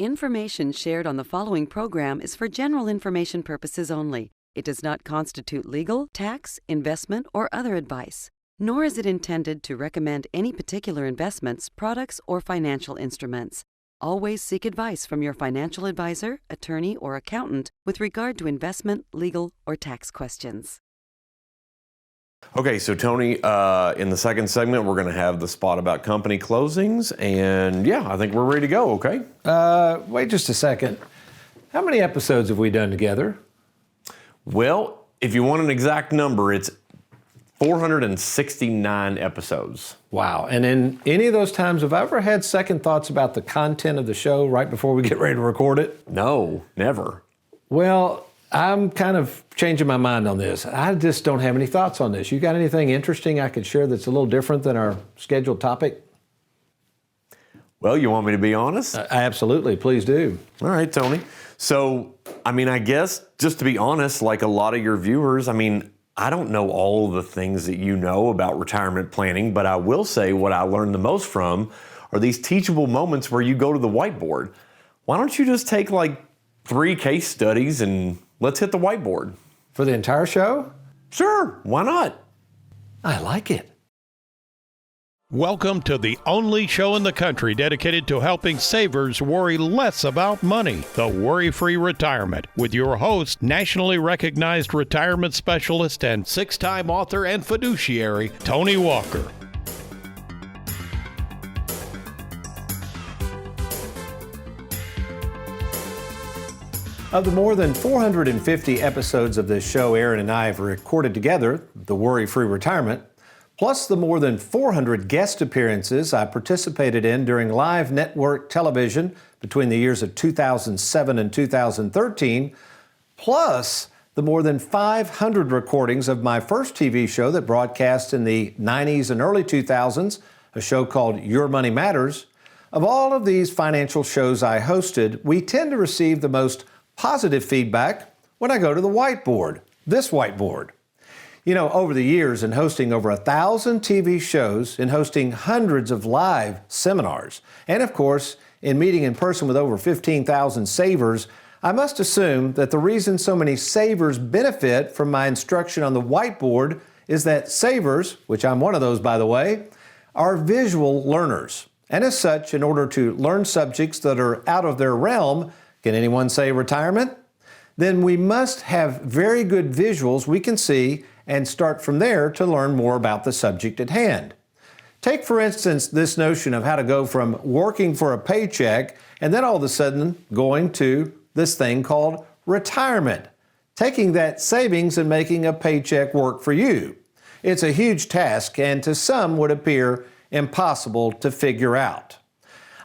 Information shared on the following program is for general information purposes only. It does not constitute legal, tax, investment, or other advice, nor is it intended to recommend any particular investments, products, or financial instruments. Always seek advice from your financial advisor, attorney, or accountant with regard to investment, legal, or tax questions. Okay, so Tony, in the second segment, we're going to have the spot about company closings, and yeah, I think we're ready to go, okay? Wait just a second. How many episodes have we done together? Well, if you want an exact number, it's 469 episodes. Wow, and in any of those times, have I ever had second thoughts about the content of the show right before we get ready to record it? No, never. Well, I'm kind of changing my mind on this. I just don't have any thoughts on this. You got anything interesting I could share that's a little different than our scheduled topic? Well, you want me to be honest? Absolutely, please do. All right, Tony. So, I guess, just to be honest, like a lot of your viewers, I don't know all the things that you know about retirement planning, but I will say what I learned the most from are these teachable moments where you go to the whiteboard. Why don't you just take like 3 case studies and let's hit the whiteboard? For the entire show? Sure, why not? I like it. Welcome to the only show in the country dedicated to helping savers worry less about money, the Worry-Free Retirement, with your host, nationally recognized retirement specialist and 6-time author and fiduciary, Tony Walker. Of the more than 450 episodes of this show Aaron and I have recorded together, the Worry-Free Retirement, plus the more than 400 guest appearances I participated in during live network television between the years of 2007 and 2013, plus the more than 500 recordings of my first TV show that broadcast in the 90s and early 2000s, a show called Your Money Matters. Of all of these financial shows I hosted, we tend to receive the most positive feedback when I go to the whiteboard, this whiteboard. You know, over the years in hosting over 1,000 TV shows, in hosting hundreds of live seminars, and of course, in meeting in person with over 15,000 savers, I must assume that the reason so many savers benefit from my instruction on the whiteboard is that savers, which I'm one of those by the way, are visual learners. And as such, in order to learn subjects that are out of their realm, can anyone say retirement? Then we must have very good visuals we can see and start from there to learn more about the subject at hand. Take, for instance, this notion of how to go from working for a paycheck and then all of a sudden going to this thing called retirement, taking that savings and making a paycheck work for you. It's a huge task and to some would appear impossible to figure out.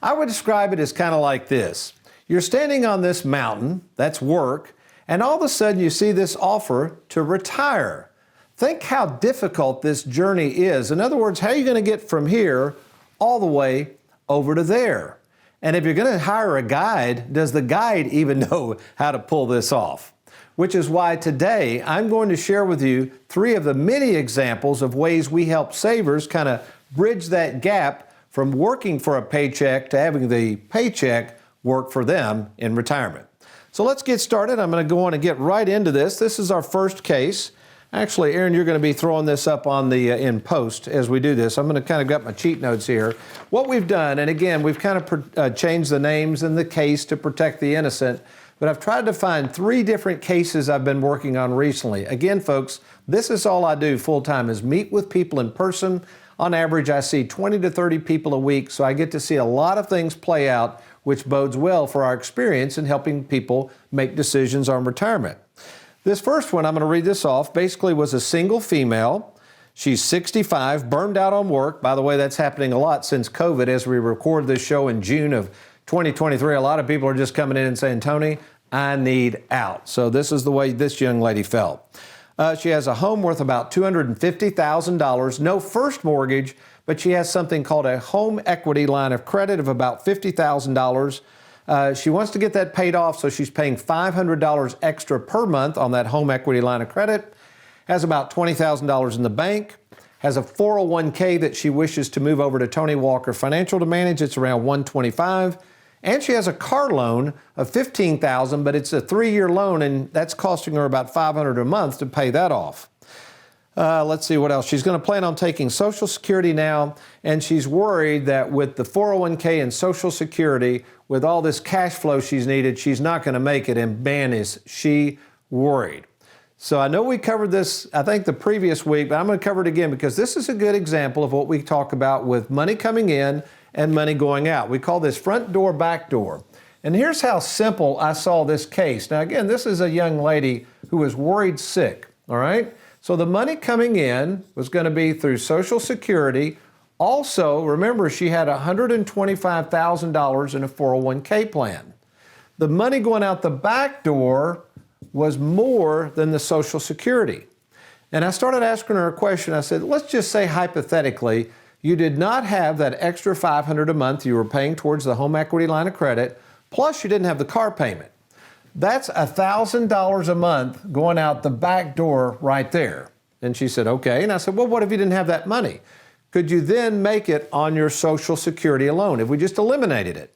I would describe it as kind of like this. You're standing on this mountain, that's work, and all of a sudden you see this offer to retire. Think how difficult this journey is. In other words, how are you going to get from here all the way over to there? And if you're going to hire a guide, does the guide even know how to pull this off? Which is why today I'm going to share with you 3 of the many examples of ways we help savers kind of bridge that gap from working for a paycheck to having the paycheck work for them in retirement. So let's get started. I'm going to go on and get right into this. This is our first case. Actually, Aaron, you're going to be throwing this up on the in post as we do this. I'm going to kind of got my cheat notes here. What we've done, and again, we've kind of changed the names in the case to protect the innocent, but I've tried to find 3 different cases I've been working on recently. Again, folks, this is all I do full-time is meet with people in person. On average, I see 20 to 30 people a week, so I get to see a lot of things play out, which bodes well for our experience in helping people make decisions on retirement. This first one, I'm going to read this off, basically was a single female. She's 65, burned out on work. By the way, that's happening a lot since COVID. As we record this show in June of 2023, a lot of people are just coming in and saying, Tony, I need out. So this is the way this young lady felt. She has a home worth about $250,000, no first mortgage, but she has something called a home equity line of credit of about $50,000. She wants to get that paid off, so she's paying $500 extra per month on that home equity line of credit, has about $20,000 in the bank, has a 401k that she wishes to move over to Tony Walker Financial to manage. It's around $125,000, And she has a car loan of $15,000, but it's a 3-year loan, and that's costing her about $500 a month to pay that off. Let's see what else. She's going to plan on taking Social Security now, and she's worried that with the 401k and Social Security, with all this cash flow she's needed, she's not going to make it, and man, is she worried. So I know we covered this, I think, the previous week, but I'm going to cover it again because this is a good example of what we talk about with money coming in and money going out. We call this front door, back door. And here's how simple I saw this case. Now, again, this is a young lady who was worried sick, all right? So the money coming in was going to be through Social Security. Also, remember, she had $125,000 in a 401k plan. The money going out the back door was more than the Social Security. And I started asking her a question. I said, let's just say hypothetically, you did not have that extra $500 a month you were paying towards the home equity line of credit, plus you didn't have the car payment. That's $1,000 a month going out the back door right there. And she said, okay. And I said, well, what if you didn't have that money? Could you then make it on your Social Security alone if we just eliminated it?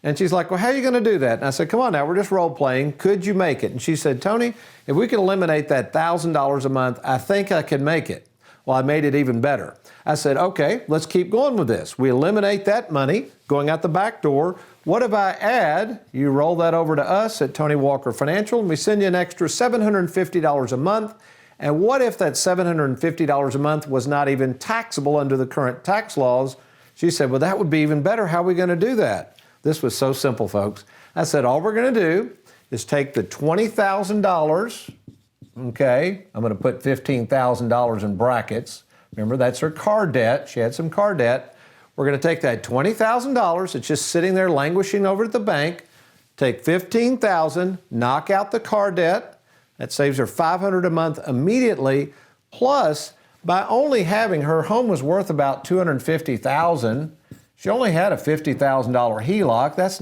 And she's like, well, how are you going to do that? And I said, come on now, we're just role playing. Could you make it? And she said, Tony, if we could eliminate that $1,000 a month, I think I can make it. Well, I made it even better. I said, okay, let's keep going with this. We eliminate that money going out the back door. What if I add, you roll that over to us at Tony Walker Financial, and we send you an extra $750 a month. And what if that $750 a month was not even taxable under the current tax laws? She said, well, that would be even better. How are we going to do that? This was so simple, folks. I said, all we're going to do is take the $20,000, okay? I'm going to put $15,000 in brackets. Remember, that's her car debt. She had some car debt. We're going to take that $20,000. It's just sitting there languishing over at the bank. Take $15,000, knock out the car debt. That saves her $500 a month immediately. Plus, by only having her home was worth about $250,000. She only had a $50,000 HELOC. That's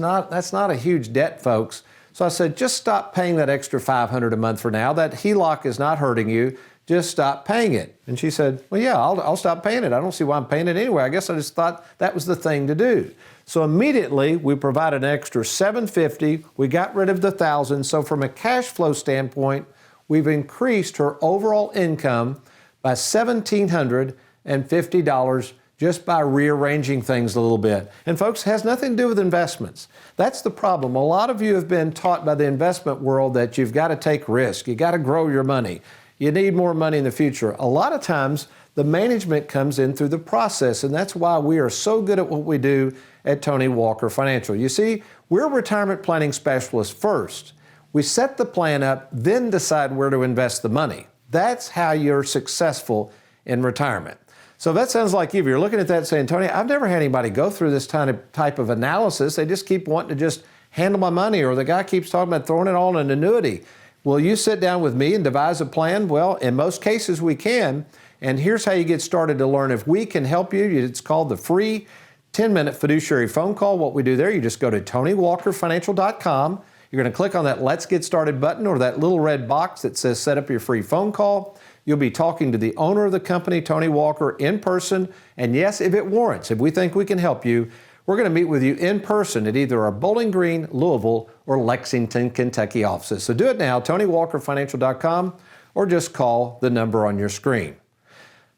not a huge debt, folks. So I said, just stop paying that extra $500 a month for now. That HELOC is not hurting you. Just stop paying it. And she said, well, yeah, I'll stop paying it. I don't see why I'm paying it anyway. I guess I just thought that was the thing to do. So immediately we provided an extra $750. We got rid of the $1,000. So from a cash flow standpoint, we've increased her overall income by $1,750 just by rearranging things a little bit. And folks, it has nothing to do with investments. That's the problem. A lot of you have been taught by the investment world that you've got to take risk. You got to grow your money. You need more money in the future. A lot of times, the management comes in through the process, and that's why we are so good at what we do at Tony Walker Financial. You see, we're retirement planning specialists first. We set the plan up, then decide where to invest the money. That's how you're successful in retirement. So that sounds like you. If you're looking at that saying, Tony, I've never had anybody go through this type of analysis. They just keep wanting to just handle my money, or the guy keeps talking about throwing it all in an annuity. Will you sit down with me and devise a plan? Well, in most cases we can. And here's how you get started to learn if we can help you. It's called the free 10-minute fiduciary phone call. What we do there, you just go to TonyWalkerFinancial.com. You're going to click on that Let's Get Started button or that little red box that says set up your free phone call. You'll be talking to the owner of the company, Tony Walker, in person. And yes, if it warrants, if we think we can help you, we're going to meet with you in person at either our Bowling Green, Louisville, or Lexington, Kentucky offices. So do it now, TonyWalkerFinancial.com, or just call the number on your screen.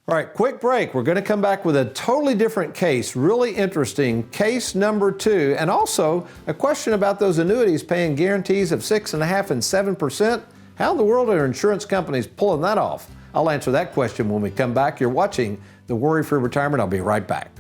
All right, quick break. We're going to come back with a totally different case, really interesting, case number 2, and also a question about those annuities paying guarantees of 6.5% and 7%. How in the world are insurance companies pulling that off? I'll answer that question when we come back. You're watching the Worry-Free Retirement. I'll be right back.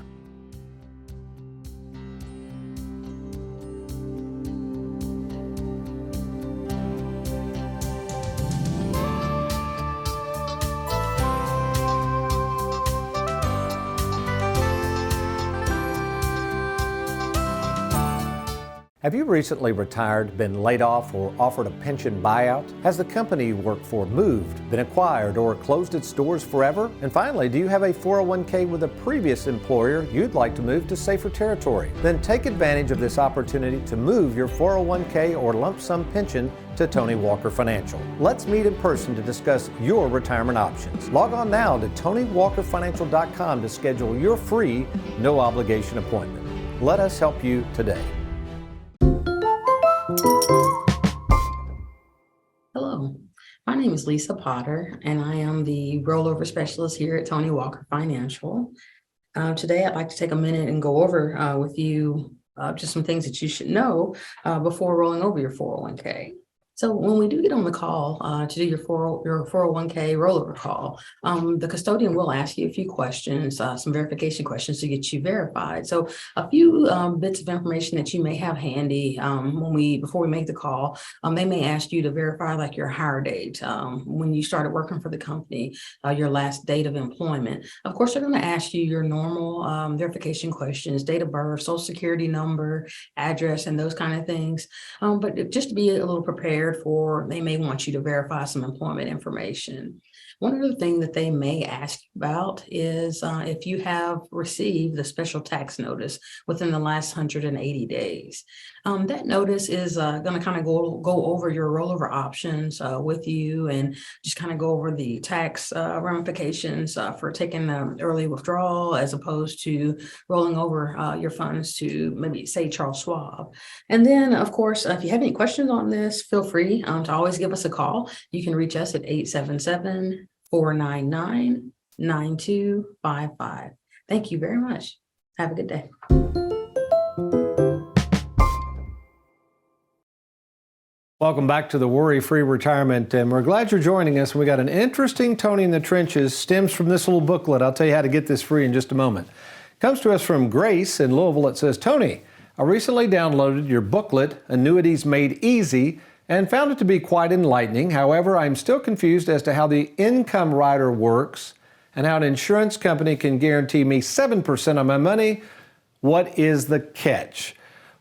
Have you recently retired, been laid off, or offered a pension buyout? Has the company you work for moved, been acquired, or closed its doors forever? And finally, do you have a 401k with a previous employer you'd like to move to safer territory? Then take advantage of this opportunity to move your 401k or lump sum pension to Tony Walker Financial. Let's meet in person to discuss your retirement options. Log on now to TonyWalkerFinancial.com to schedule your free, no obligation appointment. Let us help you today. name is Lisa Potter, and I am the rollover specialist here at Tony Walker Financial. Today, I'd like to take a minute and go over with you just some things that you should know before rolling over your 401k. So when we do get on the call to do your 401k rollover call, the custodian will ask you a few questions, some verification questions to get you verified. So a few bits of information that you may have handy before we make the call. They may ask you to verify like your hire date, when you started working for the company, your last date of employment. Of course, they're going to ask you your normal verification questions, date of birth, social security number, address, and those kind of things. But just to be a little prepared for, they may want you to verify some employment information. One other thing that they may ask you about is if you have received the special tax notice within the last 180 days. That notice is going to kind of go over your rollover options with you and just kind of go over the tax ramifications for taking the early withdrawal as opposed to rolling over your funds to maybe say Charles Schwab. And then, of course, if you have any questions on this, feel free to always give us a call. You can reach us at 877-499-9255. Thank you very much. Have a good day. Welcome back to the Worry-Free Retirement, and we're glad you're joining us. We got an interesting Tony in the Trenches, stems from this little booklet. I'll tell you how to get this free in just a moment. Comes to us from Grace in Louisville. It says, Tony, I recently downloaded your booklet, Annuities Made Easy, and found it to be quite enlightening. However, I'm still confused as to how the income rider works and how an insurance company can guarantee me 7% on my money. What is the catch?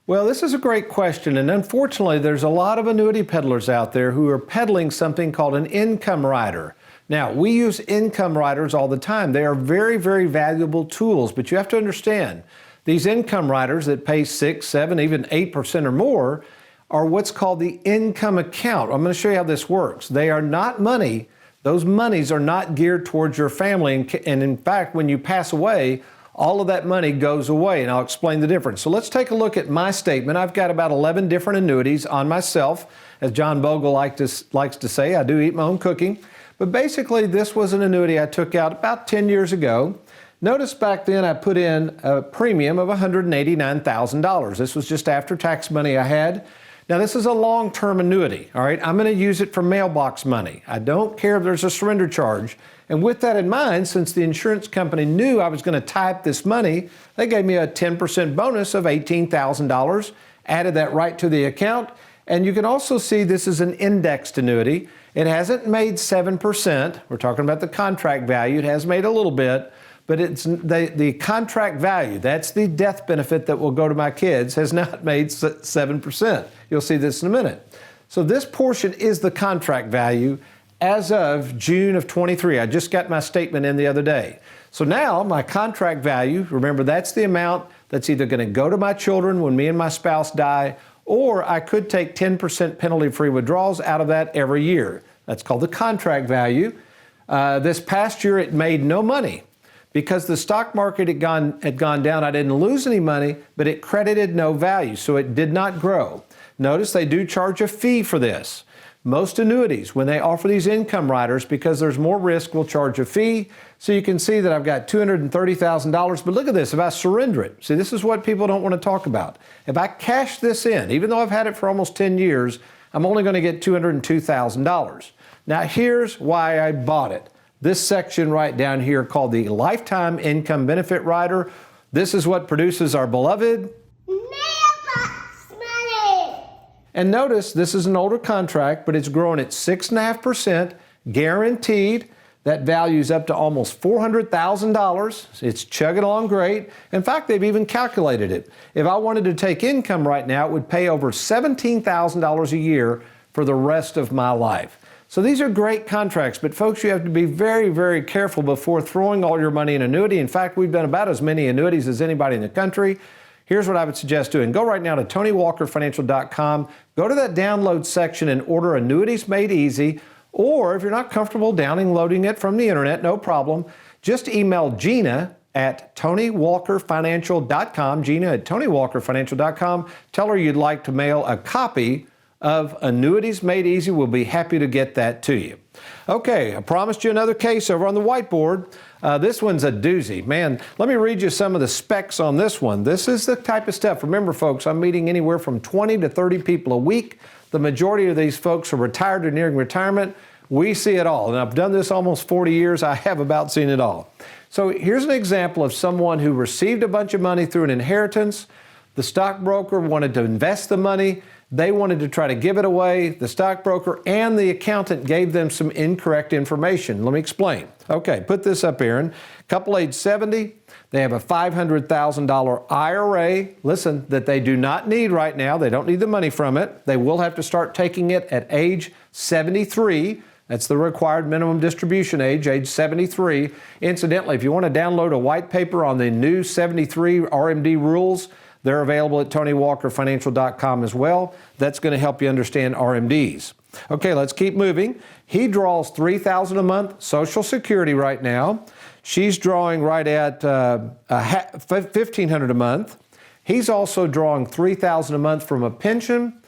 Well, this is a great question, and unfortunately, there's a lot of annuity peddlers out there who are peddling something called an income rider. Now, we use income riders all the time. They are very, very valuable tools, but you have to understand, these income riders that pay 6, 7, even 8% or more are what's called the income account. I'm going to show you how this works. They are not money. Those monies are not geared towards your family, and in fact, when you pass away, all of that money goes away, and I'll explain the difference. So let's take a look at my statement. I've got about 11 different annuities on myself. As John Bogle likes to say, I do eat my own cooking. But basically, this was an annuity I took out about 10 years ago. Notice back then I put in a premium of $189,000. This was just after tax money I had. Now, this is a long-term annuity, all right? I'm going to use it for mailbox money. I don't care if there's a surrender charge. And with that in mind, since the insurance company knew I was going to tie up this money, they gave me a 10% bonus of $18,000, added that right to the account. And you can also see this is an indexed annuity. It hasn't made 7%. We're talking about the contract value. It has made a little bit. But it's the contract value, that's the death benefit that will go to my kids, has not made 7%. You'll see this in a minute. So this portion is the contract value as of June of 23. I just got my statement in the other day. So now my contract value, remember that's the amount that's either going to go to my children when me and my spouse die, or I could take 10% penalty-free withdrawals out of that every year. That's called the contract value. This past year it made no money. Because the stock market had gone down, I didn't lose any money, but it credited no value, so it did not grow. Notice they do charge a fee for this. Most annuities, when they offer these income riders, because there's more risk, will charge a fee. So you can see that I've got $230,000, but look at this, if I surrender it, see, this is what people don't want to talk about. If I cash this in, even though I've had it for almost 10 years, I'm only going to get $202,000. Now here's why I bought it. This section right down here called the Lifetime Income Benefit Rider. This is what produces our beloved mailbox money. And notice this is an older contract, but it's growing at 6.5%, guaranteed. That value's up to almost $400,000. It's chugging along great. In fact, they've even calculated it. If I wanted to take income right now, it would pay over $17,000 a year for the rest of my life. So these are great contracts, but folks, you have to be very, very careful before throwing all your money in annuity. In fact, we've done about as many annuities as anybody in the country. Here's what I would suggest doing. Go right now to TonyWalkerFinancial.com. Go to that download section and order Annuities Made Easy. Or if you're not comfortable downloading it from the internet, no problem. Just email Gina at TonyWalkerFinancial.com. Gina at TonyWalkerFinancial.com. Tell her you'd like to mail a copy of Annuities Made Easy. We'll be happy to get that to you. Okay, I promised you another case over on the whiteboard. This one's a doozy. Man, let me read you some of the specs on this one. This is the type of stuff. Remember, folks, I'm meeting anywhere from 20 to 30 people a week. The majority of these folks are retired or nearing retirement. We see it all. And I've done this almost 40 years. I have about seen it all. So here's an example of someone who received a bunch of money through an inheritance. The stockbroker wanted to invest the money. They wanted to try to give it away. The stockbroker and the accountant gave them some incorrect information. Let me explain. Okay, put this up, Aaron. Couple age 70. They have a $500,000 IRA, listen, that they do not need right now. They don't need the money from it. They will have to start taking it at age 73. That's the required minimum distribution age 73. Incidentally, if you want to download a white paper on the new 73 RMD rules, they're available at TonyWalkerFinancial.com as well. That's going to help you understand RMDs. Okay, let's keep moving. He draws $3,000 a month, Social Security right now. She's drawing right at $1,500 a month. He's also drawing $3,000 a month from a pension.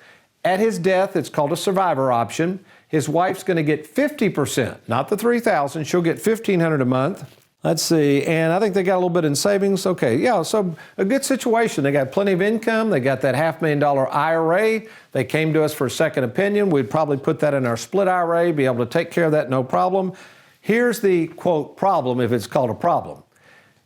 At his death, it's called a survivor option. His wife's going to get 50%, not the $3,000. She'll get $1,500 a month. Let's see, and I think they got a little bit in savings. Okay, yeah, so a good situation. They got plenty of income. They got that $500,000 IRA. They came to us for a second opinion. We'd probably put that in our split IRA, be able to take care of that, no problem. Here's the, quote, problem, if it's called a problem.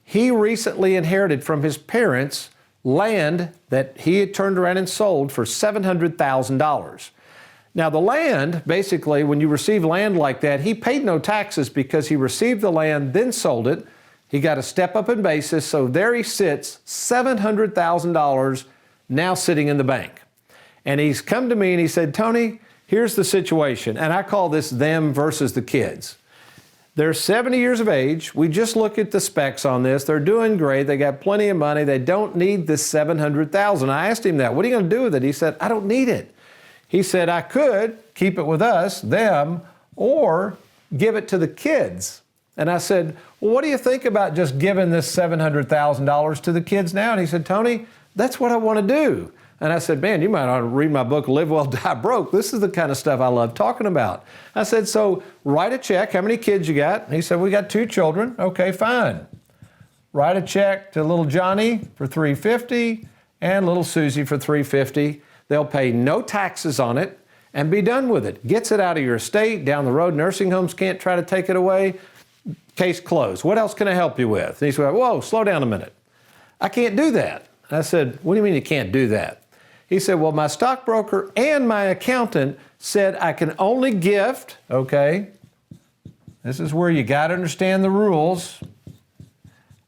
He recently inherited from his parents land that he had turned around and sold for $700,000. Now, the land, basically, when you receive land like that, he paid no taxes because he received the land, then sold it. He got a step up in basis, so there he sits, $700,000 now sitting in the bank. And he's come to me and he said, Tony, here's the situation. And I call this them versus the kids. They're 70 years of age. We just look at the specs on this. They're doing great. They got plenty of money. They don't need this $700,000. I asked him that. What are you going to do with it? He said, I don't need it. He said, I could keep it with us, them, or give it to the kids. And I said, well, what do you think about just giving this $700,000 to the kids now? And he said, Tony, that's what I want to do. And I said, man, you might ought to read my book, Live Well, Die Broke. This is the kind of stuff I love talking about. I said, so write a check. How many kids you got? And he said, we got 2 children. Okay, fine. Write a check to little Johnny for $350 and little Susie for $350. They'll pay no taxes on it and be done with it. Gets it out of your estate. Down the road, nursing homes can't try to take it away. Case closed. What else can I help you with? And he said, whoa, slow down a minute. I can't do that. I said, what do you mean you can't do that? He said, well, my stockbroker and my accountant said I can only gift, okay, this is where you got to understand the rules.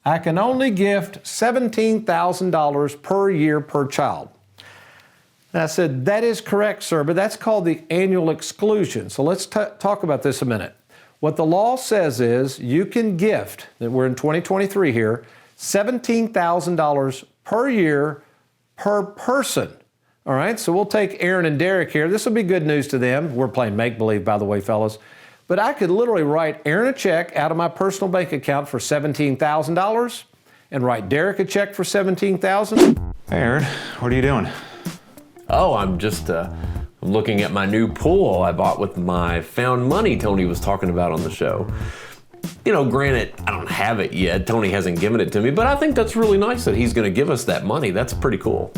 I can only gift $17,000 per year per child. And I said, that is correct, sir, but that's called the annual exclusion. So let's talk about this a minute. What the law says is you can gift, that we're in 2023 here, $17,000 per year per person. All right, so we'll take Aaron and Derek here. This will be good news to them. We're playing make-believe, by the way, fellas. But I could literally write Aaron a check out of my personal bank account for $17,000 and write Derek a check for $17,000. Hey, Aaron, what are you doing? Oh, I'm just looking at my new pool I bought with my found money Tony was talking about on the show. You know, granted, I don't have it yet. Tony hasn't given it to me, but I think that's really nice that he's going to give us that money. That's pretty cool.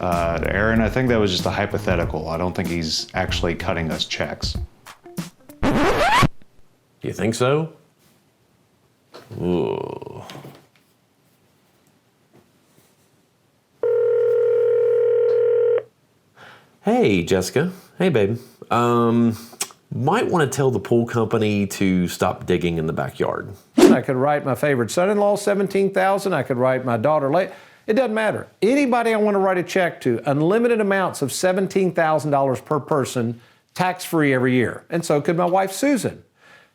Aaron, I think that was just a hypothetical. I don't think he's actually cutting us checks. You think so? Ooh. Hey, Jessica. Hey, babe. Might want to tell the pool company to stop digging in the backyard. I could write my favorite son-in-law $17,000. I could write my daughter It doesn't matter. Anybody I want to write a check to, unlimited amounts of $17,000 per person, tax-free every year. And so could my wife, Susan.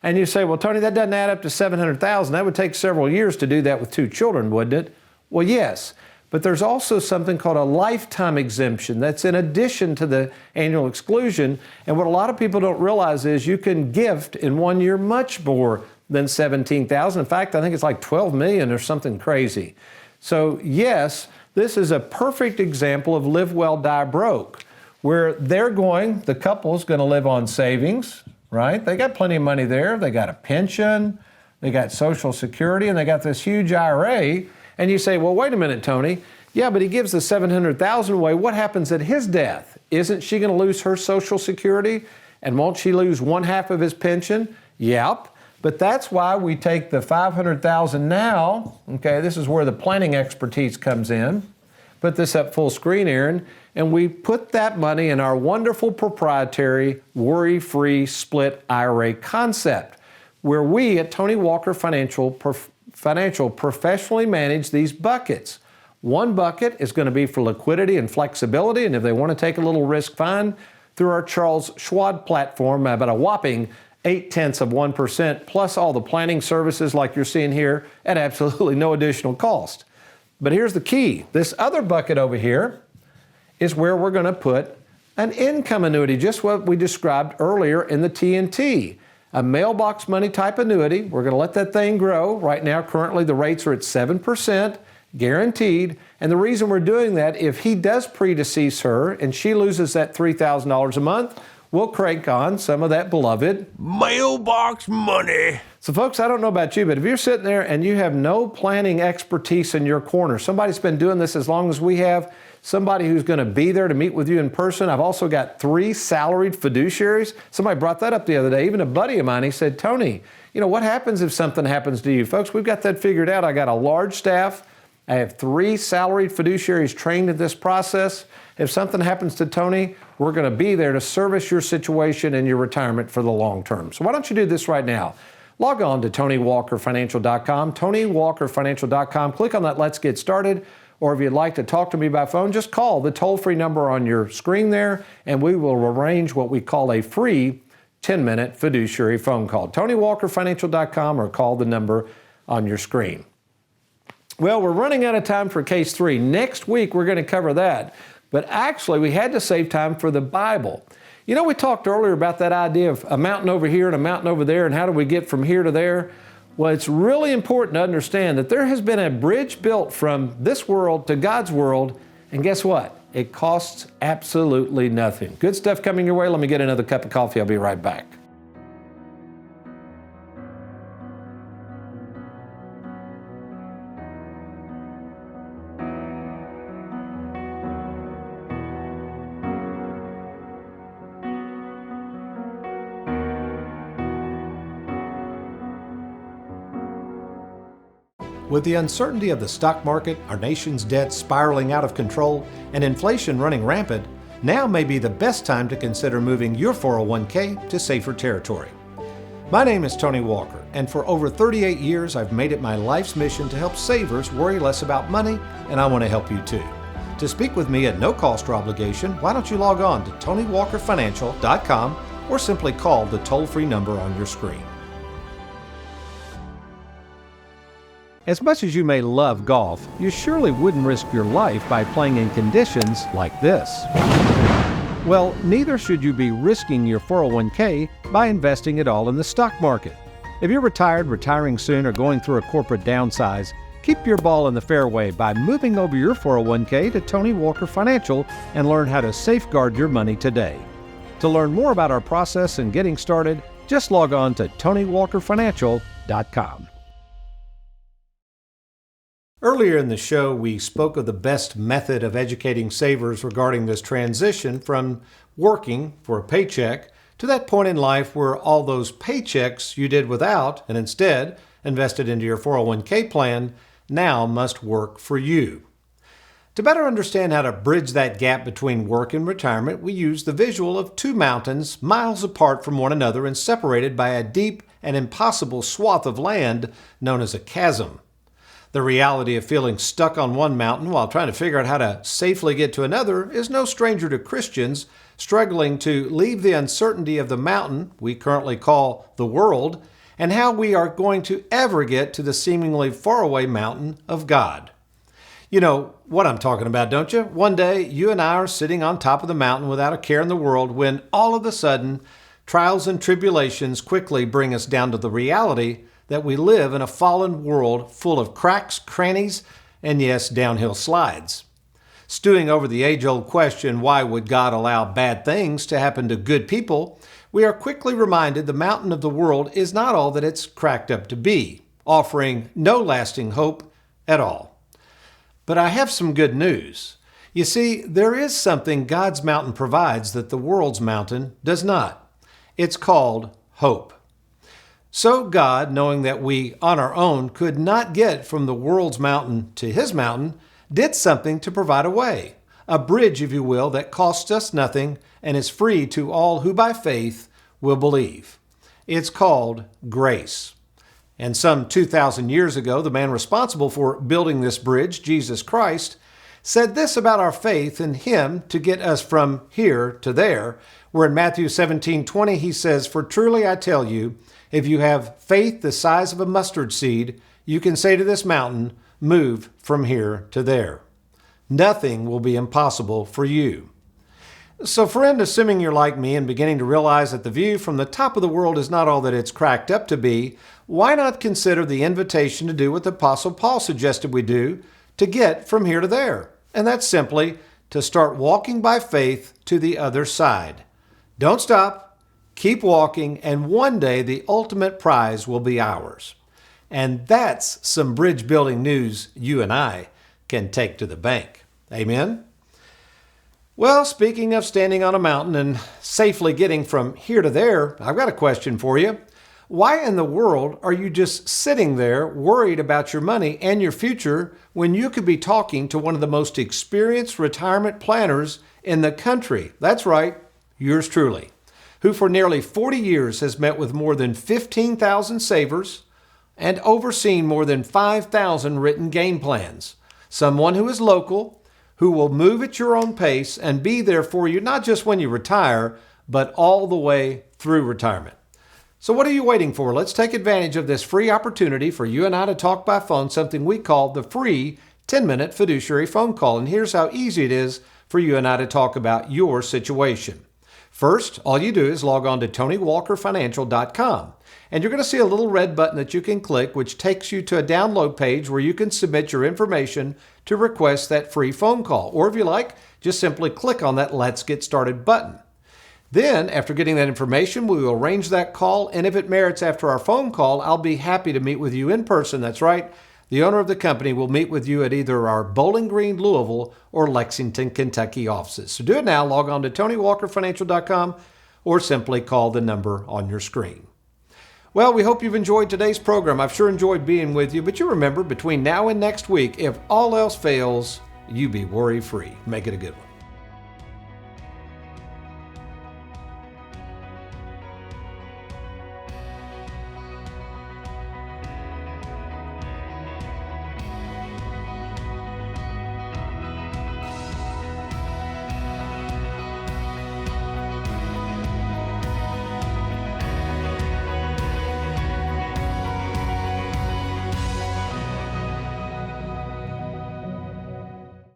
And you say, well, Tony, that doesn't add up to $700,000. That would take several years to do that with 2 children, wouldn't it? Well, yes. But there's also something called a lifetime exemption that's in addition to the annual exclusion. And what a lot of people don't realize is you can gift in 1 year much more than $17,000. In fact, I think it's like $12 million or something crazy. So yes, this is a perfect example of live well, die broke. where the couple's going to live on savings, right? They got plenty of money there. They got a pension, they got Social Security, and they got this huge IRA. And you say, well, wait a minute, Tony. Yeah, but he gives the $700,000 away. What happens at his death? Isn't she going to lose her Social Security? And won't she lose one half of his pension? Yep. But that's why we take the $500,000 now. Okay, this is where the planning expertise comes in. Put this up full screen, Aaron, and we put that money in our wonderful proprietary worry-free split IRA concept, where we at Tony Walker Financial professionally manage these buckets. One bucket is going to be for liquidity and flexibility, and if they want to take a little risk, fine, through our Charles Schwab platform, about a whopping 0.8%, plus all the planning services like you're seeing here at absolutely no additional cost. But here's the key. This other bucket over here is where we're going to put an income annuity, just what we described earlier in the TNT. A mailbox money type annuity. We're going to let that thing grow. Right now, currently the rates are at 7%, guaranteed. And the reason we're doing that, if he does predecease her and she loses that $3,000 a month, we'll crank on some of that beloved mailbox money. So folks, I don't know about you, but if you're sitting there and you have no planning expertise in your corner, somebody's been doing this as long as we have, somebody who's going to be there to meet with you in person. I've also got 3 salaried fiduciaries. Somebody brought that up the other day. Even a buddy of mine, he said, Tony, what happens if something happens to you? Folks, we've got that figured out. I got a large staff. I have 3 salaried fiduciaries trained in this process. If something happens to Tony, we're going to be there to service your situation and your retirement for the long term. So why don't you do this right now? Log on to TonyWalkerFinancial.com, TonyWalkerFinancial.com. Click on that Let's Get Started. Or if you'd like to talk to me by phone, just call the toll-free number on your screen there, and we will arrange what we call a free 10-minute fiduciary phone call. TonyWalkerFinancial.com, or call the number on your screen. Well, we're running out of time for case 3. Next week, we're going to cover that. But actually, we had to save time for the Bible. We talked earlier about that idea of a mountain over here and a mountain over there, and how do we get from here to there? Well, it's really important to understand that there has been a bridge built from this world to God's world, and guess what? It costs absolutely nothing. Good stuff coming your way. Let me get another cup of coffee. I'll be right back. With the uncertainty of the stock market, our nation's debt spiraling out of control, and inflation running rampant, now may be the best time to consider moving your 401k to safer territory. My name is Tony Walker, and for over 38 years, I've made it my life's mission to help savers worry less about money, and I want to help you too. To speak with me at no cost or obligation, why don't you log on to TonyWalkerFinancial.com or simply call the toll-free number on your screen. As much as you may love golf, you surely wouldn't risk your life by playing in conditions like this. Well, neither should you be risking your 401k by investing it all in the stock market. If you're retired, retiring soon, or going through a corporate downsize, keep your ball in the fairway by moving over your 401k to Tony Walker Financial and learn how to safeguard your money today. To learn more about our process and getting started, just log on to TonyWalkerFinancial.com. Earlier in the show, we spoke of the best method of educating savers regarding this transition from working for a paycheck to that point in life where all those paychecks you did without and instead invested into your 401k plan now must work for you. To better understand how to bridge that gap between work and retirement, we use the visual of 2 mountains miles apart from one another and separated by a deep and impossible swath of land known as a chasm. The reality of feeling stuck on one mountain while trying to figure out how to safely get to another is no stranger to Christians struggling to leave the uncertainty of the mountain we currently call the world and how we are going to ever get to the seemingly faraway mountain of God. You know what I'm talking about, don't you? One day, you and I are sitting on top of the mountain without a care in the world when all of a sudden, trials and tribulations quickly bring us down to the reality that we live in a fallen world full of cracks, crannies, and yes, downhill slides. Stewing over the age-old question, why would God allow bad things to happen to good people, we are quickly reminded the mountain of the world is not all that it's cracked up to be, offering no lasting hope at all. But I have some good news. You see, there is something God's mountain provides that the world's mountain does not. It's called hope. So God, knowing that we on our own could not get from the world's mountain to His mountain, did something to provide a way, a bridge, if you will, that costs us nothing and is free to all who by faith will believe. It's called grace. And some 2,000 years ago, the man responsible for building this bridge, Jesus Christ, said this about our faith in Him to get us from here to there, where in Matthew 17:20 He says, "For truly I tell you, if you have faith the size of a mustard seed, you can say to this mountain, 'Move from here to there.' Nothing will be impossible for you." So friend, assuming you're like me and beginning to realize that the view from the top of the world is not all that it's cracked up to be, why not consider the invitation to do what the Apostle Paul suggested we do to get from here to there? And that's simply to start walking by faith to the other side. Don't stop, keep walking, and one day the ultimate prize will be ours. And that's some bridge building news you and I can take to the bank. Amen? Well, speaking of standing on a mountain and safely getting from here to there, I've got a question for you. Why in the world are you just sitting there worried about your money and your future when you could be talking to one of the most experienced retirement planners in the country? That's right, yours truly, who for nearly 40 years has met with more than 15,000 savers and overseen more than 5,000 written game plans. Someone who is local, who will move at your own pace and be there for you not just when you retire, but all the way through retirement. So what are you waiting for? Let's take advantage of this free opportunity for you and I to talk by phone, something we call the free 10-minute fiduciary phone call. And here's how easy it is for you and I to talk about your situation. First, all you do is log on to TonyWalkerFinancial.com. And you're going to see a little red button that you can click, which takes you to a download page where you can submit your information to request that free phone call. Or if you like, just simply click on that Let's Get Started button. Then, after getting that information, we will arrange that call, and if it merits after our phone call, I'll be happy to meet with you in person. That's right. The owner of the company will meet with you at either our Bowling Green, Louisville, or Lexington, Kentucky offices. So do it now. Log on to TonyWalkerFinancial.com or simply call the number on your screen. Well, we hope you've enjoyed today's program. I've sure enjoyed being with you, but you remember, between now and next week, if all else fails, you be worry-free. Make it a good one.